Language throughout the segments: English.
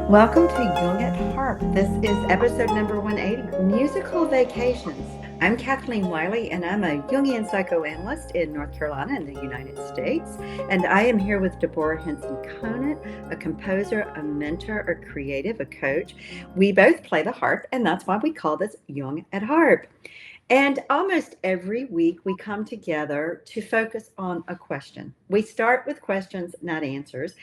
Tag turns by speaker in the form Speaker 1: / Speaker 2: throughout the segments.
Speaker 1: Welcome to Jung at Harp. This is episode number 180, Musical Vacations. I'm Kathleen Wiley, and I'm a Jungian psychoanalyst in North Carolina in the United States. And I am here with Deborah Henson-Conant, a composer, a mentor, a creative, a coach. We both play the harp, and that's why we call this Jung at Harp. And almost every week we come together to focus on a question. We start with questions, not answers.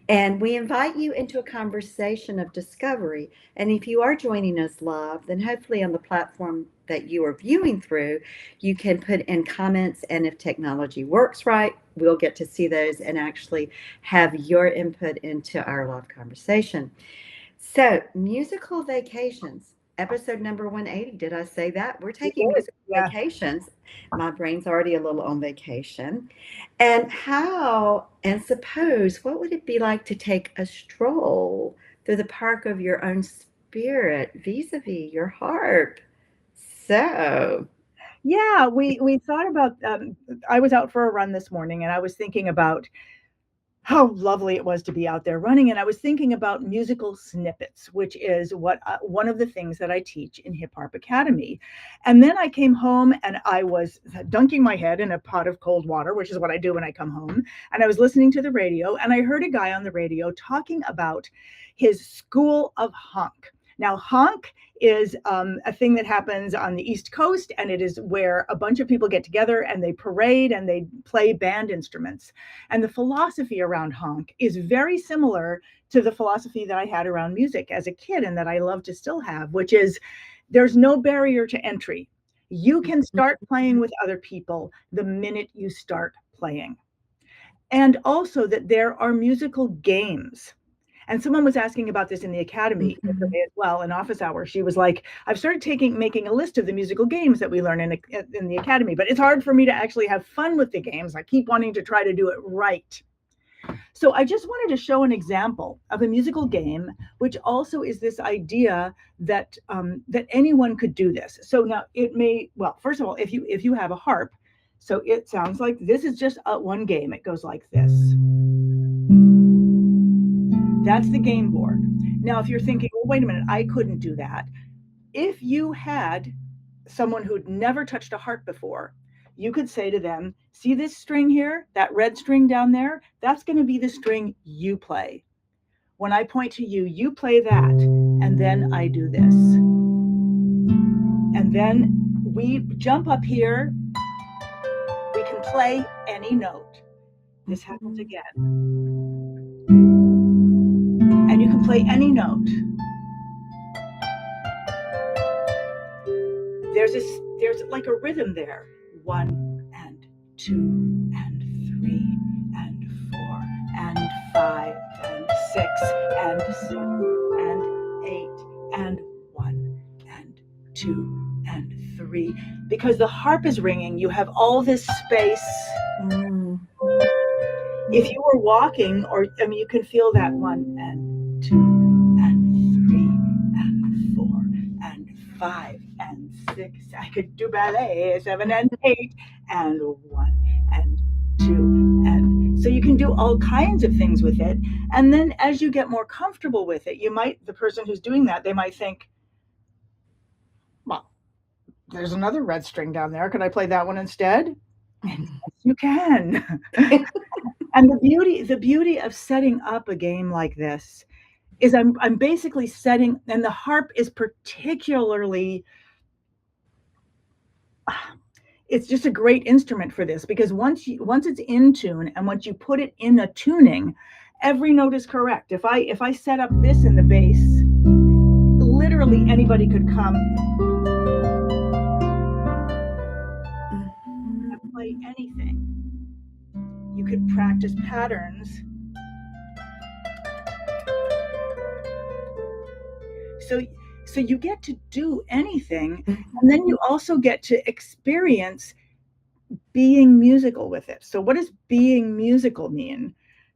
Speaker 1: And we invite you into a conversation of discovery. And if you are joining us live, then hopefully on the platform that you are viewing through, you can put in comments. And if technology works right, we'll get to see those and actually have your input into our live conversation. So, musical vacations, episode number 180. Did I say that? We're
Speaker 2: You
Speaker 1: taking
Speaker 2: did.
Speaker 1: musical
Speaker 2: Yeah.
Speaker 1: vacations. My brain's already a little on vacation. And how, and suppose, what would it be like to take a stroll through the park of your own spirit vis a vis your harp? So,
Speaker 2: Yeah, we thought about I was out for a run this morning and I was thinking about how lovely it was to be out there running, and I was thinking about musical snippets, which is what one of the things that I teach in Hip Harp Academy. And then I came home and I was dunking my head in a pot of cold water, which is what I do when I come home, and I was listening to the radio and I heard a guy on the radio talking about his school of honk. Now, honk is a thing that happens on the East Coast, and it is where a bunch of people get together and they parade and they play band instruments. And the philosophy around honk is very similar to the philosophy that I had around music as a kid and that I love to still have, which is there's no barrier to entry. You can start playing with other people the minute you start playing. And also that there are musical games. And someone was asking about this in the academy
Speaker 1: mhm.
Speaker 2: yesterday as well, in office hours. She was like, I've started making a list of the musical games that we learn in the academy, but it's hard for me to actually have fun with the games. I keep wanting to try to do it right. So I just wanted to show an example of a musical game, which also is this idea that that anyone could do this. So now it may, well, first of all, if you have a harp, so it sounds like this is just one game. It goes like this. That's the game board. Now, if you're thinking, well, wait a minute, I couldn't do that. If you had someone who'd never touched a harp before, you could say to them, see this string here, that red string down there? That's going to be the string you play. When I point to you, you play that, and then I do this. And then we jump up here. We can play any note. This happens again. And you can play any note. There's like a rhythm there. 1 and 2 and 3 and 4 and 5 and 6 and 7 and 8 and 1 and 2 and 3. Because the harp is ringing, you have all this space.
Speaker 1: Mm.
Speaker 2: If you were walking, or I mean, you can feel that 1 and 2 and 3 and 4 and 5 and 6. I could do ballet, 7 and 8 and 1 and 2. And so you can do all kinds of things with it. And then as you get more comfortable with it, the person who's doing that, they might think, well, there's another red string down there. Could I play that one instead? And yes, you can. And the beauty of setting up a game like this is I'm basically setting, and the harp is particularly, it's just a great instrument for this, because once it's in tune and once you put it in a tuning, every note is correct. If I set up this in the bass, literally anybody could come and play anything. You could practice patterns. So you get to do anything, and then you also get to experience being musical with it. So what does being musical mean?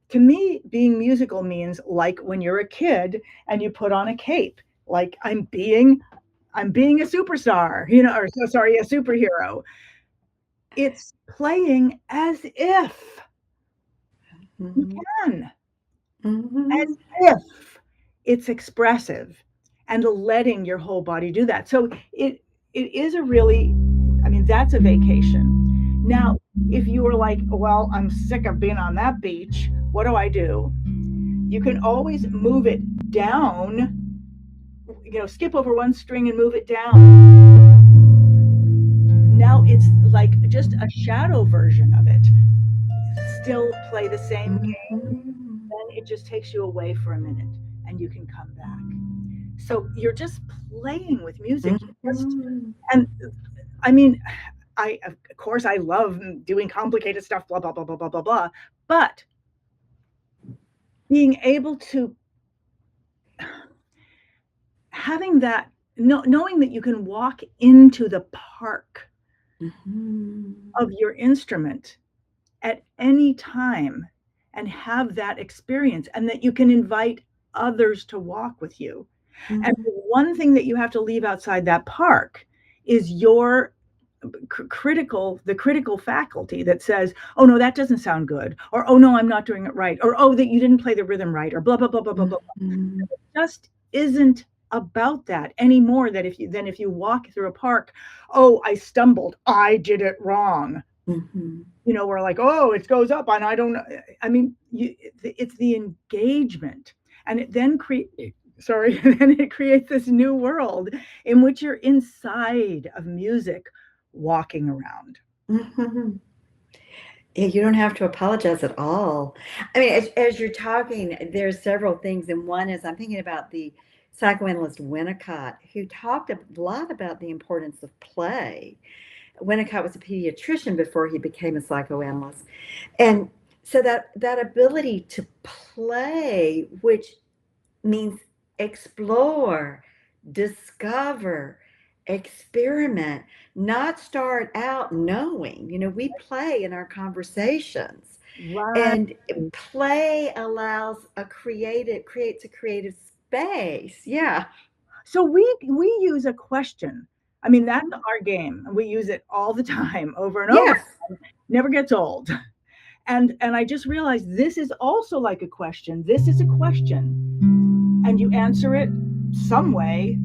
Speaker 2: To me, being musical means like when you're a kid and you put on a cape, like I'm being a superstar, or so sorry, a superhero. It's playing as if you
Speaker 1: Mhm.
Speaker 2: can, as
Speaker 1: Mhm.
Speaker 2: if it's expressive, and letting your whole body do that. So it is a really, I mean, that's a vacation. Now, if you were like, well, I'm sick of being on that beach, what do? You can always move it down, skip over one string and move it down. Now it's like just a shadow version of it. Still play the same game, then it just takes you away for a minute and you can come back. So you're just playing with music. And I mean, of course, I love doing complicated stuff, blah, blah, blah, blah, blah, blah, blah. But being able to, having that, knowing that you can walk into the park of your instrument at any time and have that experience, and that you can invite others to walk with you. And the one thing that you have to leave outside that park is your the critical faculty that says, oh no, that doesn't sound good, or oh no, I'm not doing it right, or oh, that you didn't play the rhythm right, or blah blah blah blah blah blah. It just isn't about that anymore. That if you walk through a park, oh, I stumbled, I did it wrong. We're like, oh, it goes up, and I don't know. I mean, it's the engagement, and it then then it creates this new world in which you're inside of music, walking around.
Speaker 1: Yeah, you don't have to apologize at all. I mean, as you're talking, there's several things, and one is I'm thinking about the psychoanalyst Winnicott, who talked a lot about the importance of play. Winnicott was a pediatrician before he became a psychoanalyst, and so that ability to play, which means explore, discover, experiment, not start out knowing. We play in our conversations.
Speaker 2: Right.
Speaker 1: And play creates a creative space. Yeah.
Speaker 2: So we use a question. I mean, that's our game. We use it all the time, over and over. Never gets old. And I just realized this is also like a question. This is a question, and you answer it some way,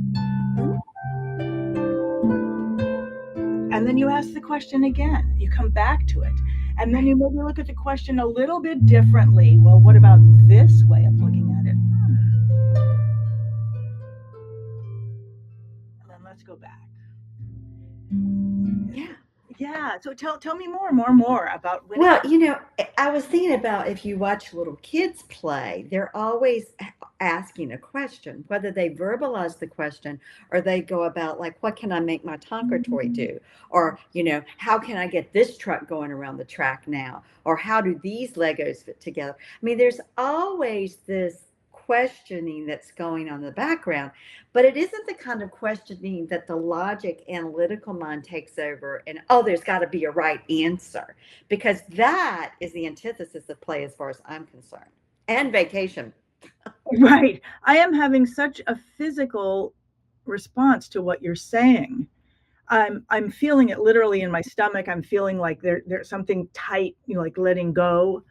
Speaker 2: and then you ask the question again. You come back to it, and then you maybe look at the question a little bit differently. Well, what about this way of looking at it? And then let's go back. Yeah. So tell me more about when.
Speaker 1: Well, I was thinking about, if you watch little kids play, they're always asking a question, whether they verbalize the question or they go about like, what can I make my Tonka toy do? Or, how can I get this truck going around the track now? Or how do these Legos fit together? I mean, there's always this questioning that's going on in the background, but it isn't the kind of questioning that the logic analytical mind takes over and, oh, there's got to be a right answer, because that is the antithesis of play as far as I'm concerned, and vacation.
Speaker 2: Right. I am having such a physical response to what you're saying. I'm feeling it literally in my stomach. I'm feeling like there's something tight, like letting go.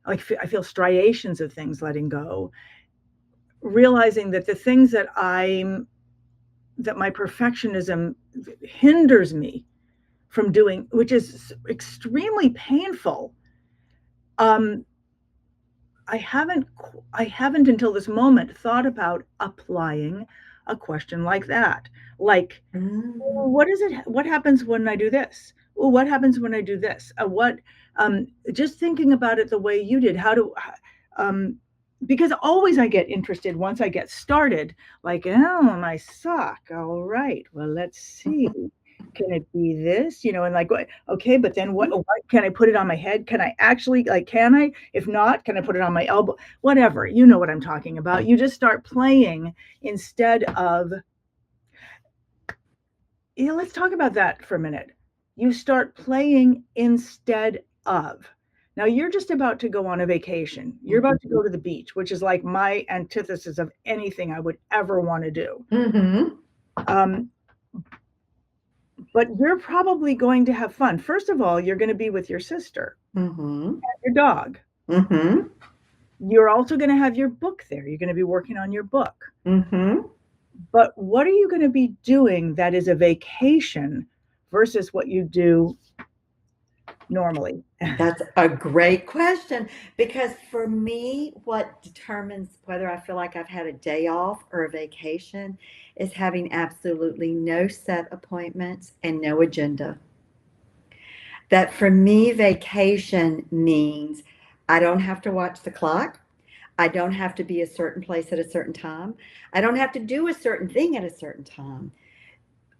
Speaker 2: Like I feel striations of things letting go, realizing that the things that my perfectionism hinders me from doing, which is extremely painful. I haven't until this moment thought about applying a question like that. Like, what is it? What happens when I do this? Well, what happens when I do this? Just thinking about it the way you did. Because always I get interested once I get started, like, oh, my sock. All right, well, let's see. Can it be this? And like, okay, but then what can I put it on my head? Can I actually, can I? If not, can I put it on my elbow? Whatever, you know what I'm talking about. You just start playing instead of, let's talk about that for a minute. You start playing instead of. Now you're just about to go on a vacation. You're about to go to the beach, which is like my antithesis of anything I would ever want to do. But you're probably going to have fun. First of all, you're going to be with your sister and your dog. You're also going to have your book there. You're going to be working on your book.
Speaker 1: Mm-hmm.
Speaker 2: But what are you going to be doing that is a vacation versus what you do normally?
Speaker 1: That's a great question because for me, what determines whether I feel like I've had a day off or a vacation is having absolutely no set appointments and no agenda. That for me, vacation means I don't have to watch the clock. I don't have to be a certain place at a certain time. I don't have to do a certain thing at a certain time.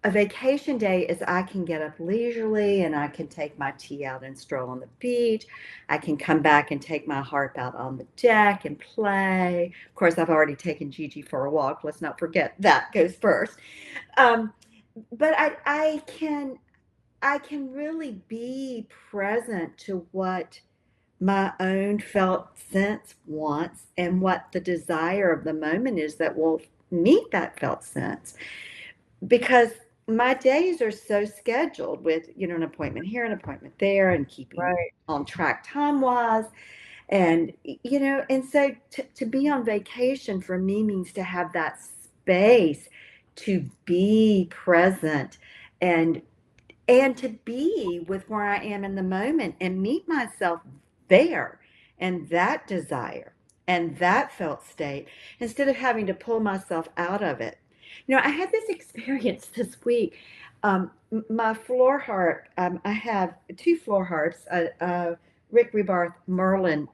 Speaker 1: A vacation day is I can get up leisurely and I can take my tea out and stroll on the beach. I can come back and take my harp out on the deck and play. Of course, I've already taken Gigi for a walk. Let's not forget that goes first. Um, but I can really be present to what my own felt sense wants and what the desire of the moment is that will meet that felt sense. Because my days are so scheduled with, an appointment here, an appointment there, and keeping
Speaker 2: Right.
Speaker 1: on track time wise. And so to be on vacation for me means to have that space to be present and to be with where I am in the moment and meet myself there and that desire and that felt state instead of having to pull myself out of it. I had this experience this week. My floor harp, I have two floor harps, Rick Rebarth Merlin,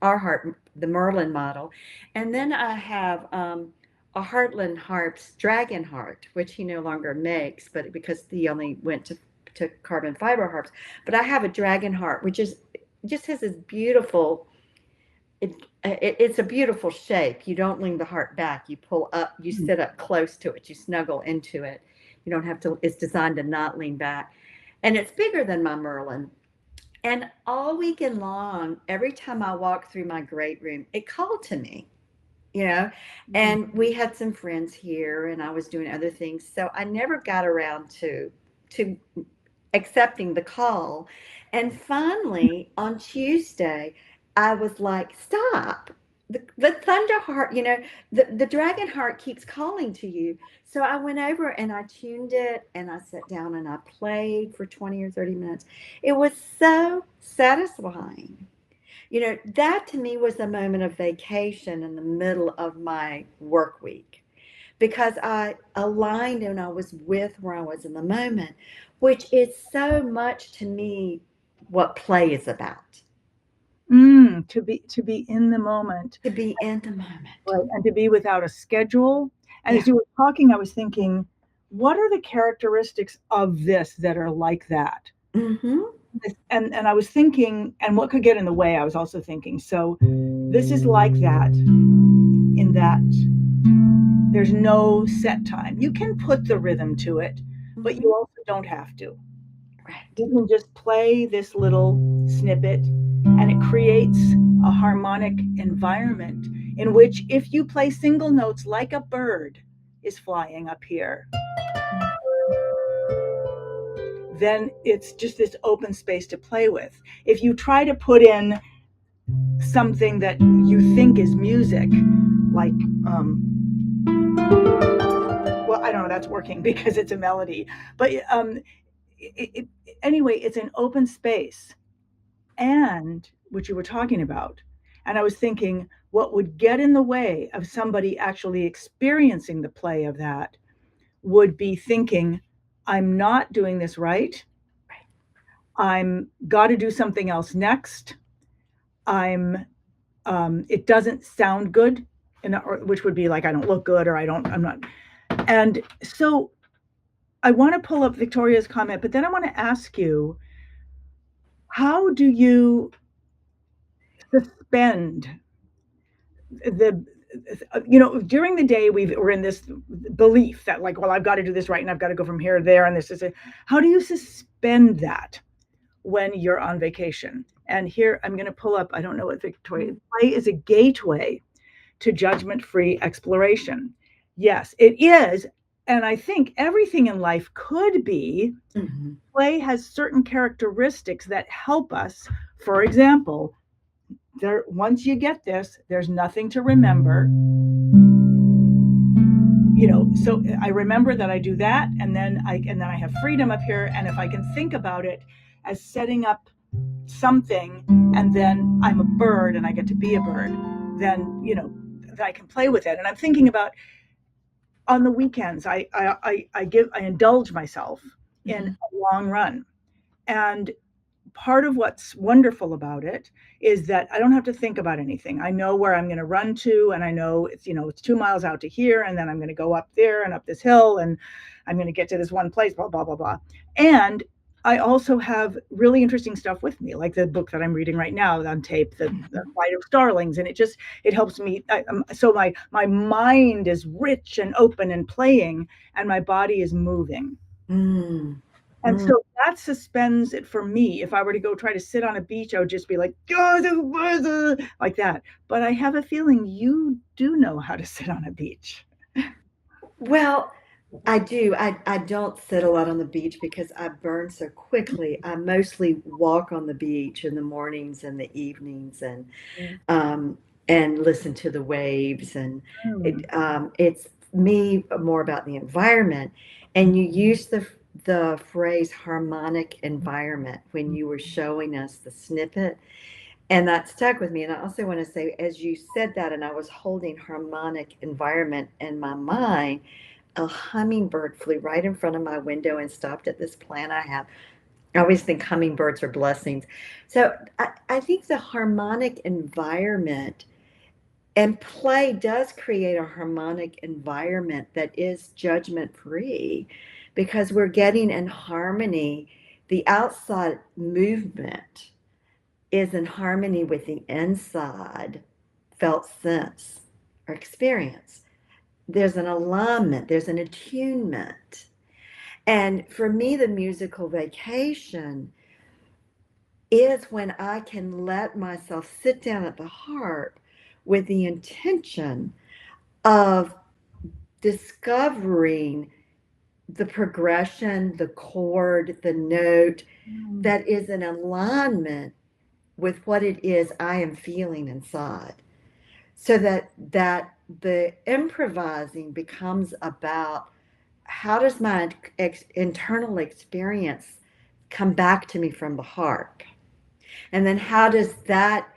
Speaker 1: our harp, the Merlin model, and then I have a Heartland Harp's Dragon Heart, which he no longer makes, but because he only went to carbon fiber harps. But I have a Dragon Heart, which is just has this beautiful. It's a beautiful shape. You don't lean the heart back. You pull up. You sit up close to it. You snuggle into it. You don't have to. It's designed to not lean back, and it's bigger than my Merlin. And all weekend long, every time I walked through my great room, it called to me, you know. And we had some friends here, and I was doing other things, so I never got around to accepting the call. And finally, on Tuesday, I was like, stop. The thunder heart, the dragon heart keeps calling to you. So I went over and I tuned it and I sat down and I played for 20 or 30 minutes. It was so satisfying. That to me was a moment of vacation in the middle of my work week because I aligned and I was with where I was in the moment, which is so much to me what play is about.
Speaker 2: To be in the moment,
Speaker 1: To be in the moment.
Speaker 2: right, and to be without a schedule. And as
Speaker 1: Yeah.
Speaker 2: you were talking, I was thinking, what are the characteristics of this that are like that?
Speaker 1: Mm-hmm.
Speaker 2: And I was thinking, and what could get in the way? I was also thinking, so this is like that in that there's no set time. You can put the rhythm to it, but you also don't have to.
Speaker 1: Right.
Speaker 2: You can just play this little snippet and it creates a harmonic environment in which if you play single notes like a bird is flying up here, then it's just this open space to play with. If you try to put in something that you think is music, like, well, I don't know, that's working because it's a melody, but anyway, it's an open space. And what you were talking about, and I was thinking, what would get in the way of somebody actually experiencing the play of that would be thinking, I'm not doing this right. I'm got to do something else next. I'm it doesn't sound good, which would be like I don't look good or I'm not. And so I want to pull up Victoria's comment, but then I want to ask you, how do you suspend the during the day we're in this belief that, like, well, I've got to do this right and I've got to go from here to there and this is it. How do you suspend that when you're on vacation? And here I'm going to pull up, I don't know what Victoria, play is a gateway to judgment-free exploration. Yes, it is. And I think everything in life could be. Play has certain characteristics that help us. For example, once you get this, there's nothing to remember. So I remember that I do that, and then I have freedom up here, and if I can think about it as setting up something, and then I'm a bird and I get to be a bird, then that I can play with it. And I'm thinking about, on the weekends, I indulge myself in a long run. And part of what's wonderful about it is that I don't have to think about anything. I know where I'm going to run to, and I know it's 2 miles out to here, and then I'm going to go up there and up this hill, and I'm going to get to this one place, blah, blah, blah, blah. And I also have really interesting stuff with me, like the book that I'm reading right now on tape, the Flight of Starlings, and it helps me. So my mind is rich and open and playing, and my body is moving. And so that suspends it for me. If I were to go try to sit on a beach, I would just be like that. But I have a feeling you do know how to sit on a beach.
Speaker 1: Well, I do. I don't sit a lot on the beach because I burn so quickly. I mostly walk on the beach in the mornings and the evenings, and listen to the waves. And it's me more about the environment. And you use the phrase harmonic environment when you were showing us the snippet. And that stuck with me. And I also want to say, as you said that, and I was holding harmonic environment in my mind, a hummingbird flew right in front of my window and stopped at this plant I have. I always think hummingbirds are blessings. So I think the harmonic environment and play does create a harmonic environment that is judgment free because we're getting in harmony. The outside movement is in harmony with the inside felt sense or experience. There's an alignment, there's an attunement. And for me, the musical vacation is when I can let myself sit down at the harp with the intention of discovering the progression, the chord, the note that is in alignment with what it is I am feeling inside. So that the improvising becomes about how does my internal experience come back to me from the harp? And then how does that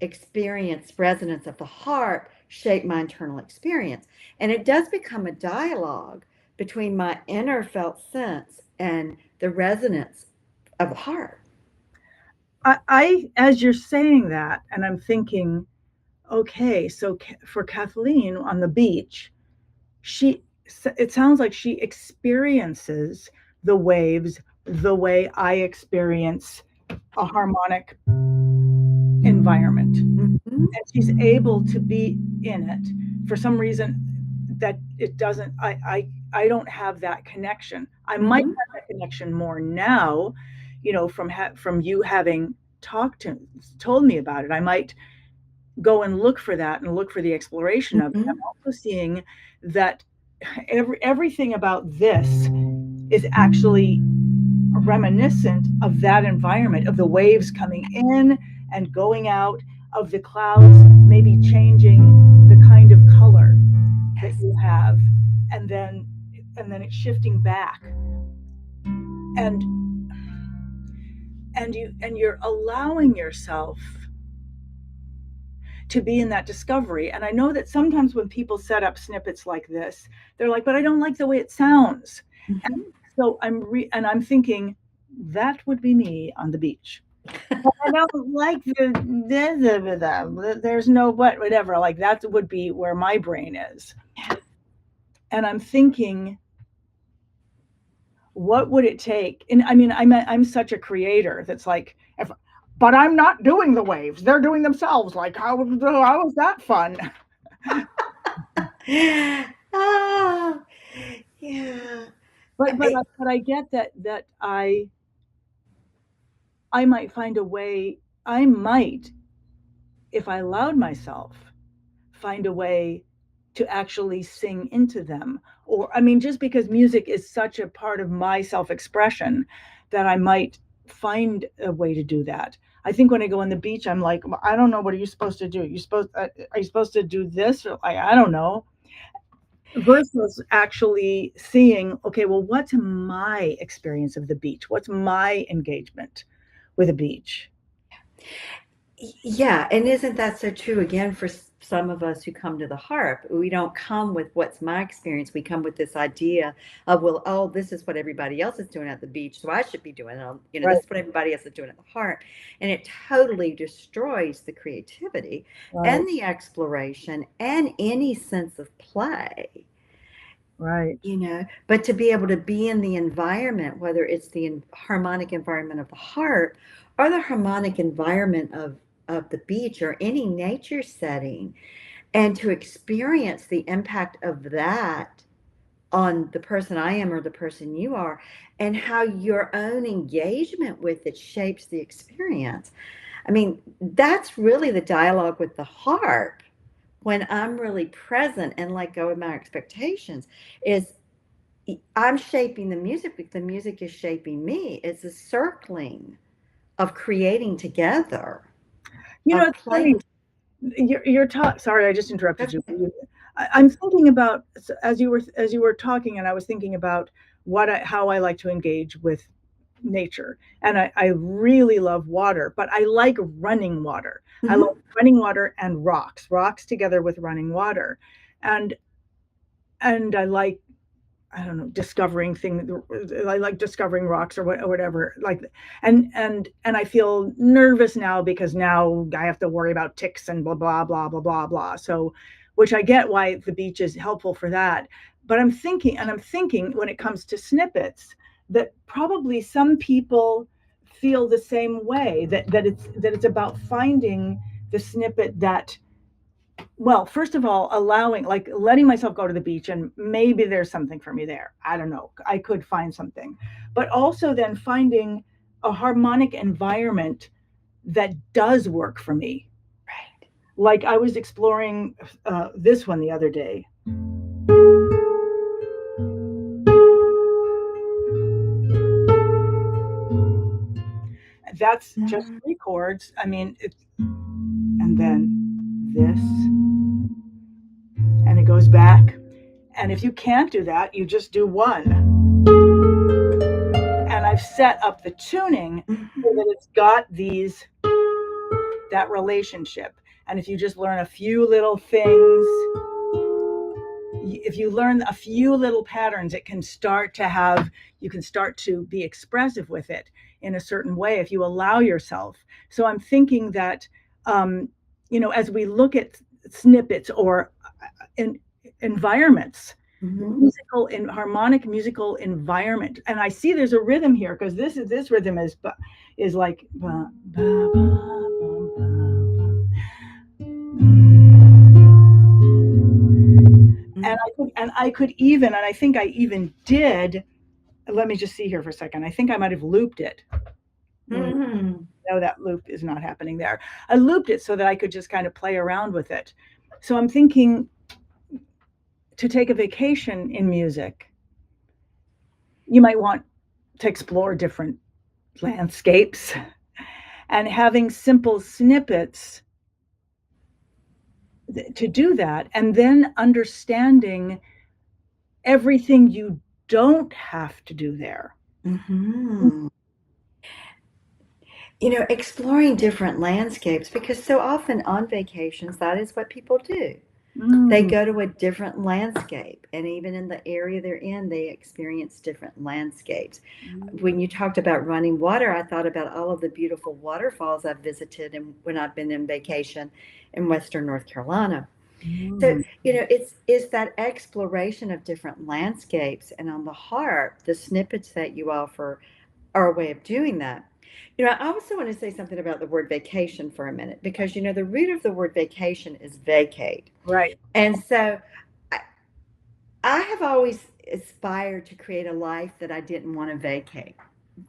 Speaker 1: experience, resonance of the harp, shape my internal experience? And it does become a dialogue between my inner felt sense and the resonance of the harp.
Speaker 2: I as you're saying that, and I'm thinking, okay, so for Kathleen on the beach, it sounds like she experiences the waves the way I experience a harmonic environment. And she's able to be in it for some reason that it doesn't, I don't have that connection. I might have that connection more now, from you having told me about it. I might go and look for that and look for the exploration of it. I'm also seeing that everything about this is actually reminiscent of that environment, of the waves coming in and going out, of the clouds maybe changing the kind of color that you have, and then it's shifting back, and you're allowing yourself to be in that discovery. And I know that sometimes when people set up snippets like this, they're like, but I don't like the way it sounds. And so I'm thinking that would be me on the beach. I don't like there's no whatever, like that would be where my brain is. And I'm thinking, what would it take? And I mean, I'm such a creator that's like, but I'm not doing the waves. They're doing themselves. Like, how is that fun?
Speaker 1: Ah, yeah.
Speaker 2: But I get that I might find a way. I might, if I allowed myself, find a way to actually sing into them. Or, I mean, just because music is such a part of my self-expression, that I might find a way to do that. I think when I go on the beach, I'm like, "Well, I don't know. What are you supposed to do? Are you supposed to do this? Or like, I don't know." Versus actually seeing, okay, well, what's my experience of the beach? What's my engagement with a beach?
Speaker 1: Yeah, and isn't that so true again for some of us who come to the harp? We don't come with what's my experience. We come with this idea of, well, oh, this is what everybody else is doing at the beach, so I should be doing it.
Speaker 2: Right,
Speaker 1: This is what everybody else is doing at the harp. And it totally destroys the creativity
Speaker 2: right,
Speaker 1: and the exploration and any sense of play.
Speaker 2: right.
Speaker 1: But to be able to be in the environment, whether it's the harmonic environment of the harp or the harmonic environment of the beach or any nature setting, and to experience the impact of that on the person I am or the person you are, and how your own engagement with it shapes the experience. I mean, that's really the dialogue with the harp when I'm really present and let go of my expectations is I'm shaping the music, but the music is shaping me. It's a circling of creating together, of
Speaker 2: It's funny.
Speaker 1: playing.
Speaker 2: You're talk. Sorry, I just interrupted
Speaker 1: That's
Speaker 2: you.
Speaker 1: okay.
Speaker 2: I'm thinking about as you were talking, and I was thinking about how I like to engage with nature, and I really love water, but I like running water. I like
Speaker 1: Hmm.
Speaker 2: running water and rocks together with running water, and I like, I don't know, discovering things. I like discovering rocks or whatever. Like, and I feel nervous now because now I have to worry about ticks and blah blah blah blah blah blah. So, which I get why the beach is helpful for that. But I'm thinking when it comes to snippets that probably some people feel the same way, that it's about finding the snippet that, well, first of all, like letting myself go to the beach, and maybe there's something for me there. I don't know. I could find something. But also then finding a harmonic environment that does work for me.
Speaker 1: Right.
Speaker 2: Like I was exploring this one the other day. That's just
Speaker 1: Mhm.
Speaker 2: three chords. I mean, and then this, and it goes back. And if you can't do that, you just do one. And I've set up the tuning so
Speaker 1: Mhm.
Speaker 2: that it's got that relationship. And if you just learn a few little things, if you learn a few little patterns, you can start to be expressive with it in a certain way if you allow yourself. So I'm thinking that, um, as we look at snippets or in environments,
Speaker 1: Mhm.
Speaker 2: musical and harmonic musical environment, and I see there's a rhythm here because this rhythm is like ba, ba, ba, ba, ba, and
Speaker 1: Mhm.
Speaker 2: I could even, and I think I even did. Let me just see here for a second. I think I might have looped it.
Speaker 1: Mhm.
Speaker 2: No, that loop is not happening there. I looped it so that I could just kind of play around with it. So I'm thinking, to take a vacation in music, you might want to explore different landscapes, and having simple snippets to do that, and then understanding everything you don't have to do there.
Speaker 1: Mhm. Exploring different landscapes because so often on vacations, that is what people do. They
Speaker 2: Mm,
Speaker 1: go to a different landscape, and even in the area they're in, they experience different landscapes. When you talked about running water, I thought about all of the beautiful waterfalls I've visited and when I've been in vacation in Western North Carolina. So,
Speaker 2: mm,
Speaker 1: it's that exploration of different landscapes, and on the harp, the snippets that you offer are a way of doing that. I also want to say something about the word vacation for a minute because the root of the word vacation is vacate.
Speaker 2: right.
Speaker 1: And so I, I have always aspired to create a life that I didn't want to vacate.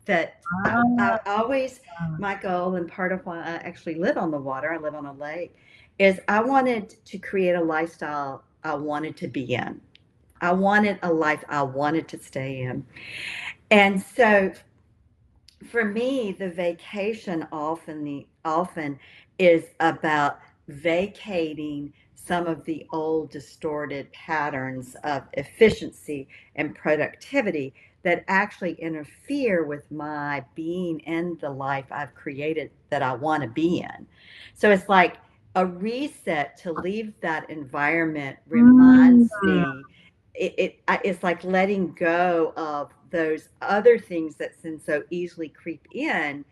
Speaker 1: That I
Speaker 2: Ah,
Speaker 1: always, my goal, and part of why I actually live on the water, I live on a lake, is I wanted to create a lifestyle I wanted to be in. I wanted a life I wanted to stay in. And so For me, the vacation often is about vacating some of the old distorted patterns of efficiency and productivity that actually interfere with my being in the life I've created that I want to be in. So it's like a reset to leave that environment
Speaker 2: Mm.
Speaker 1: reminds me it's like letting go of those other things that can so easily creep in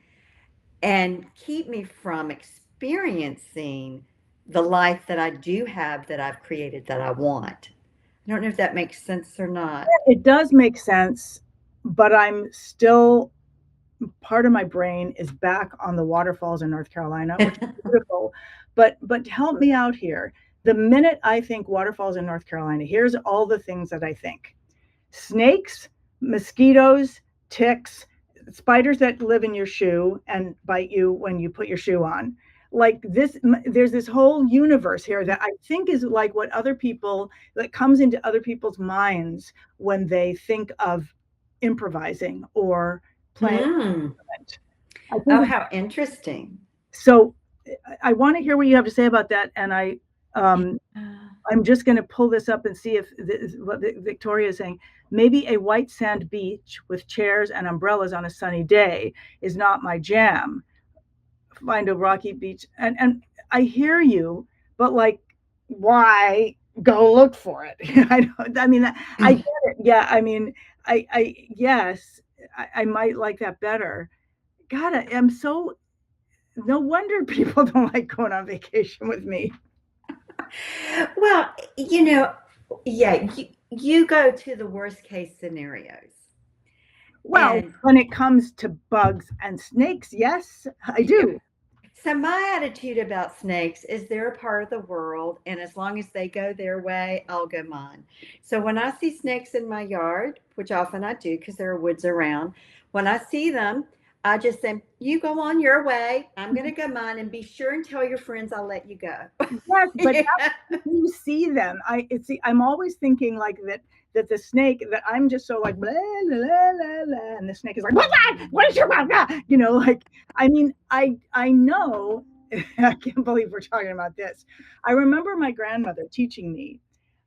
Speaker 1: and keep me from experiencing the life that I do have that I've created that I want. I don't know if that makes sense or not.
Speaker 2: It does make sense, but I'm still, part of my brain is back on the waterfalls in North Carolina, which is beautiful. But help me out here. The minute I think waterfalls in North Carolina, here's all the things that I think: snakes, mosquitoes, ticks, spiders that live in your shoe and bite you when you put your shoe on. Like this, there's this whole universe here that I think is like what other people, that comes into other people's minds when they think of improvising or playing an
Speaker 1: Mm.
Speaker 2: instrument. I think
Speaker 1: Oh,
Speaker 2: it's,
Speaker 1: how interesting.
Speaker 2: so. I want to hear what you have to say about that, and um, I'm just going to pull this up and see if what Victoria is saying. Maybe a white sand beach with chairs and umbrellas on a sunny day is not my jam. Find a rocky beach, and I hear you, but like, why go look for it? I don't. I mean, I get it. Yeah. I mean, I yes, I might like that better. God, I'm so, no wonder people don't like going on vacation with me.
Speaker 1: Well, you know, yeah, you go to the worst case scenarios.
Speaker 2: Well,
Speaker 1: And
Speaker 2: when it comes to bugs and snakes, yes, I do.
Speaker 1: so my attitude about snakes is they're a part of the world, and as long as they go their way, I'll go mine. So when I see snakes in my yard, which often I do because there are woods around, when I see them, I just say, "You go on your way. I'm going to go mine, and be sure and tell your friends I'll let you go."
Speaker 2: Yes, but
Speaker 1: Yeah.
Speaker 2: you see them. I'm always thinking like that the snake, that I'm just so like blah, blah, blah, blah, and the snake is like, what's that? What is your mouth? Like, I mean, I know. I can't believe we're talking about this. I remember my grandmother teaching me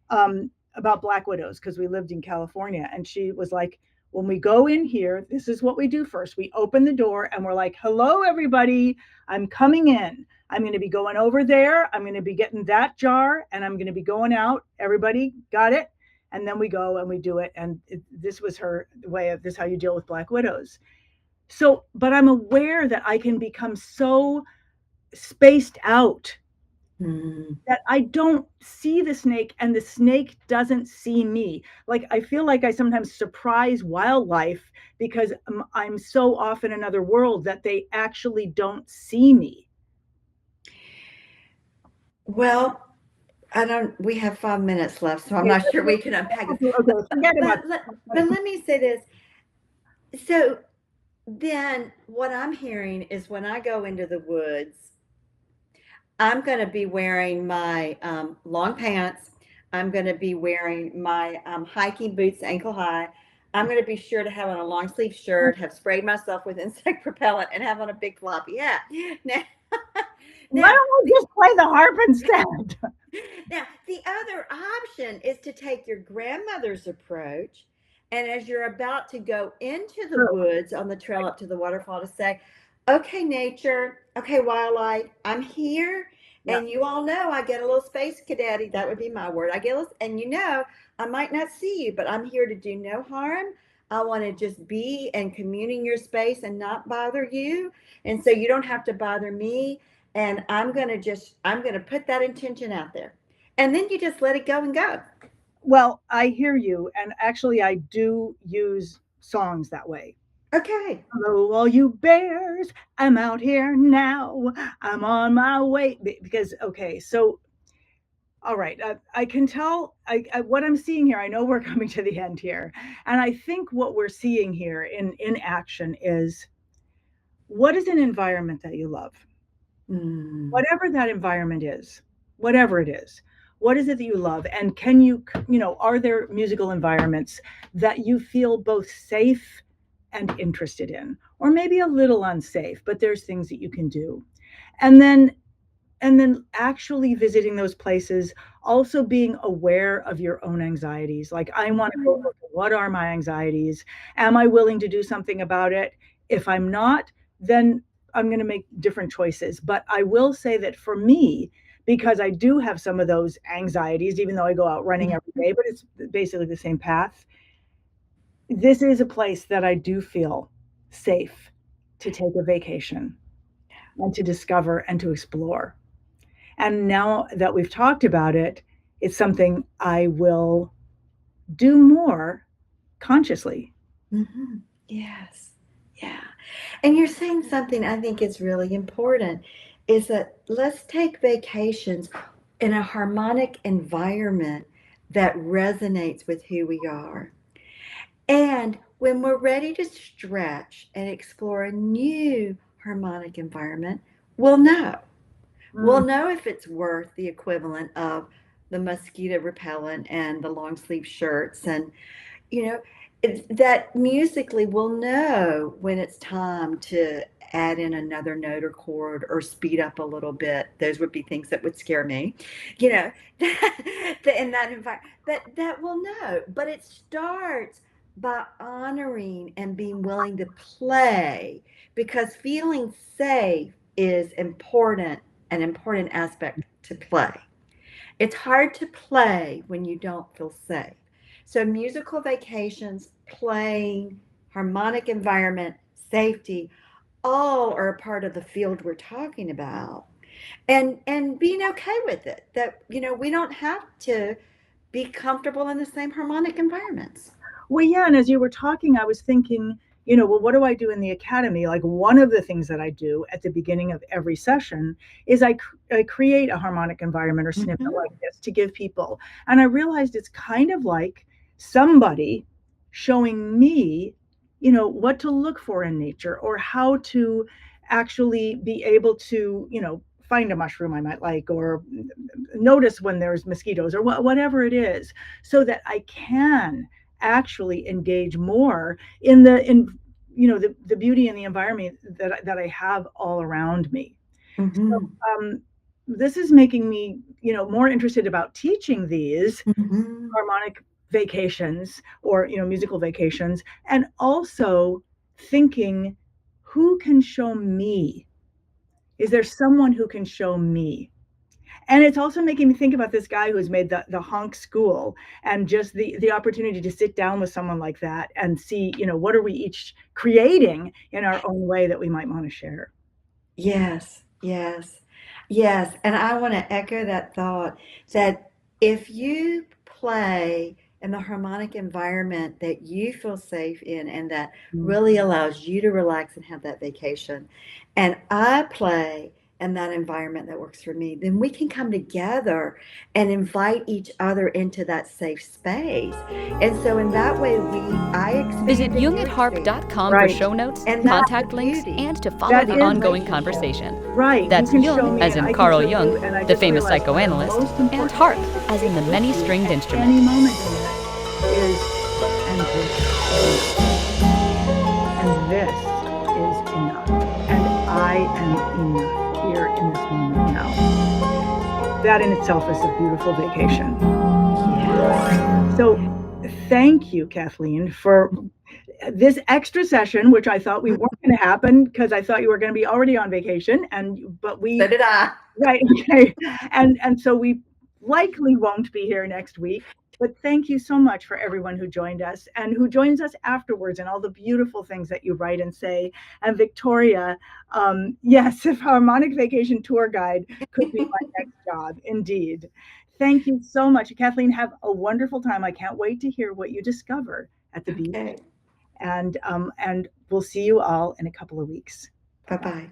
Speaker 2: about black widows because we lived in California, and she was like, when we go in here, this is what we do first. We open the door and we're like, hello, everybody. I'm coming in. I'm going to be going over there. I'm going to be getting that jar and I'm going to be going out. Everybody got it? And then we go and we do it. And this was her way of, this how you deal with black widows. So, but I'm aware that I can become so spaced out
Speaker 1: Hmm.
Speaker 2: that I don't see the snake and the snake doesn't see me. Like, I feel like I sometimes surprise wildlife because I'm so off in another world that they actually don't see me.
Speaker 1: Well, I don't. We have 5 minutes left, so I'm
Speaker 2: Okay,
Speaker 1: not sure we can unpack this.
Speaker 2: okay, forget about
Speaker 1: But let me say this. So then, what I'm hearing is when I go into the woods, I'm going to be wearing my long pants. I'm going to be wearing my hiking boots, ankle high. I'm going to be sure to have on a long sleeve shirt, have sprayed myself with insect repellent, and have on a big floppy hat. Now,
Speaker 2: Why
Speaker 1: now,
Speaker 2: don't I just play the harp instead?
Speaker 1: now, the other option is to take your grandmother's approach, and as you're about to go into the
Speaker 2: True.
Speaker 1: woods on the trail up to the waterfall, to say, okay, nature, okay, wildlife, I'm here.
Speaker 2: Yeah.
Speaker 1: And you all know I get a little space cadetty. That would be my word. I get a little, and you know, I might not see you, but I'm here to do no harm. I want to just be and commune in your space and not bother you. And so you don't have to bother me, and I'm going to put that intention out there, and then you just let it go and go.
Speaker 2: Well, I hear you. And actually, I do use songs that way.
Speaker 1: Okay.
Speaker 2: Hello, all you bears. I'm out here now. I'm on my way. Because, okay, so, all right, I can tell what I'm seeing here. I know we're coming to the end here. And I think what we're seeing here in action is, what is an environment that you love?
Speaker 1: Mm.
Speaker 2: Whatever that environment is, whatever it is, what is it that you love? And can you, are there musical environments that you feel both safe and interested in? or maybe a little unsafe, but there's things that you can do. And then actually visiting those places, also being aware of your own anxieties. Like, I want to go look at what are my anxieties? Am I willing to do something about it? If I'm not, then I'm going to make different choices. But I will say that for me, because I do have some of those anxieties, even though I go out running every day, but it's basically the same path. This is a place that I do feel safe to take a vacation and to discover and to explore. And now that we've talked about it, it's something I will do more consciously.
Speaker 1: Mm-hmm. Yes. Yeah. And you're saying something I think is really important is that let's take vacations in a harmonic environment that resonates with who we are. And when we're ready to stretch and explore a new harmonic environment, we'll know. We'll know if it's worth the equivalent of the mosquito repellent and the long sleeve shirts and you know that musically we'll know when it's time to add in another note or chord or speed up a little bit. Those would be things that would scare me, you know, in that environment. But that we'll know. But it starts by honoring and being willing to play because feeling safe is important, an important aspect to play. It's hard to play when you don't feel safe. So, musical vacations, playing, harmonic environment, safety, all are a part of the field we're talking about. And being okay with it. That, we don't have to be comfortable in the same harmonic environments.
Speaker 2: Well, yeah, and as you were talking, I was thinking, well, what do I do in the academy? Like, one of the things that I do at the beginning of every session is I create a harmonic environment or snippet
Speaker 1: Mm-hmm.
Speaker 2: like this to give people. And I realized it's kind of like somebody showing me, what to look for in nature or how to actually be able to, find a mushroom I might like or notice when there's mosquitoes or whatever it is, so that I can actually engage more in the beauty and the environment that I have all around me. So
Speaker 1: Mm-hmm.
Speaker 2: this is making me more interested about teaching these
Speaker 1: Mm-hmm.
Speaker 2: harmonic vacations or musical vacations, and also thinking, who can show me? Is there someone who can show me? And it's also making me think about this guy who's made the honk school, and just the opportunity to sit down with someone like that and see, what are we each creating in our own way that we might want to share.
Speaker 1: Yes, yes, yes. And I want to echo that thought that if you play in the harmonic environment that you feel safe in and that really allows you to relax and have that vacation, and I play in that environment that works for me, then we can come together and invite each other into that safe space. And so in that way, I
Speaker 3: Visit
Speaker 1: expand and you expand.
Speaker 3: jungatharp.com for
Speaker 2: Right.
Speaker 3: show notes,
Speaker 1: And that's the
Speaker 3: contact links,
Speaker 1: beauty
Speaker 3: and to follow
Speaker 2: That
Speaker 3: the
Speaker 2: is
Speaker 3: ongoing
Speaker 1: relationship.
Speaker 3: conversation.
Speaker 2: Right.
Speaker 3: That's
Speaker 2: You can show
Speaker 3: Jung,
Speaker 2: me
Speaker 3: as
Speaker 2: and
Speaker 3: in
Speaker 2: I can
Speaker 3: Carl
Speaker 2: show
Speaker 3: Jung,
Speaker 2: you, and I
Speaker 3: the
Speaker 2: just
Speaker 3: famous
Speaker 2: realized one of the
Speaker 3: psychoanalyst,
Speaker 2: most
Speaker 3: and
Speaker 2: important
Speaker 3: harp,
Speaker 2: things to
Speaker 3: as in
Speaker 2: take
Speaker 3: the
Speaker 2: with you
Speaker 3: many-stringed
Speaker 2: at
Speaker 3: instrument.
Speaker 2: any moment in this is, and this is enough. And this is enough. And I am enough here in this moment now. That in itself is a beautiful vacation. So thank you, Kathleen, for this extra session, which I thought we weren't going to happen because I thought you were going to be already on vacation, but
Speaker 1: So did I.
Speaker 2: right, okay, and so we likely won't be here next week. But thank you so much for everyone who joined us and who joins us afterwards, and all the beautiful things that you write and say. And Victoria, yes, if harmonic vacation tour guide could be my next job, indeed. Thank you so much, Kathleen. Have a wonderful time. I can't wait to hear what you discover at the beach.
Speaker 1: Okay.
Speaker 2: And we'll see you all in a couple of weeks.
Speaker 1: Bye bye.